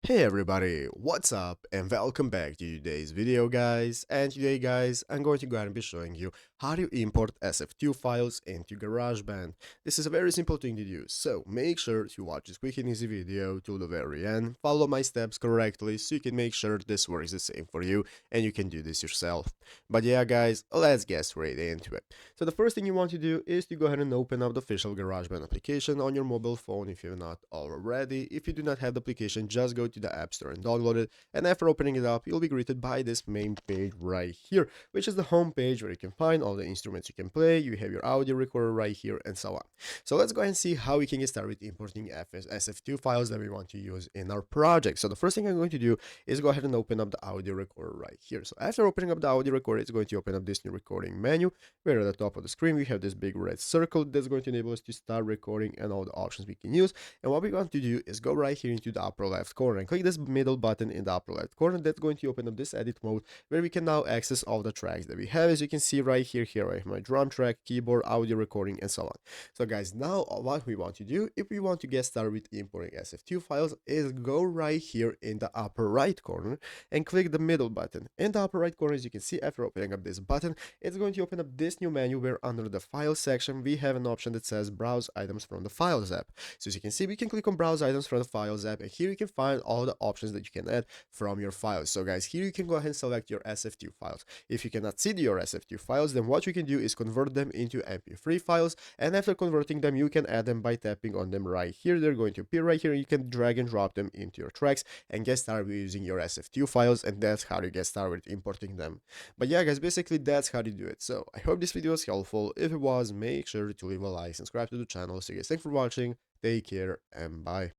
Hey everybody, what's up and welcome back to today's video guys. And today guys, I'm going to go ahead and be showing you how to import Sf2 files into GarageBand. This is a very simple thing to do, so make sure to watch this quick and easy video till the very end, follow my steps correctly so you can make sure this works the same for you and you can do this yourself. But yeah guys, let's get straight into it. So the first thing you want to do is to go ahead and open up the official GarageBand application on your mobile phone if you're not already. If you do not have the application, just go to the App Store and download it. And after opening it up, you'll be greeted by this main page right here, which is the home page where you can find all the instruments you can play. You have your audio recorder right here and so on. So let's go ahead and see how we can get started with importing SF2 files that we want to use in our project. So the first thing I'm going to do is go ahead and open up the audio recorder right here. So after opening up the audio recorder, it's going to open up this new recording menu, where at the top of the screen we have this big red circle that's going to enable us to start recording and all the options we can use. And what we want to do is go right here into the upper left corner and click this middle button in the upper left corner. That's going to open up this edit mode where we can now access all the tracks that we have. As you can see right here, I have my drum track, keyboard, audio recording, and so on. So guys, now what we want to do, if we want to get started with importing SF2 files, is go right here in the upper right corner and click the middle button. In the upper right corner, as you can see, after opening up this button, it's going to open up this new menu where under the Files section, we have an option that says Browse Items from the Files app. So as you can see, we can click on Browse Items from the Files app, and here you can find all the options that you can add from your files. So guys, here you can go ahead and select your SF2 files. If you cannot see your SF2 files, then what you can do is convert them into MP3 files, and after converting them, you can add them by tapping on them right here. They're going to appear right here, and you can drag and drop them into your tracks and get started with using your SF2 files, and that's how you get started with importing them. But yeah guys, basically that's how to do it. So I hope this video was helpful. If it was, make sure to leave a like, subscribe to the channel. So guys, thanks for watching, take care, and bye.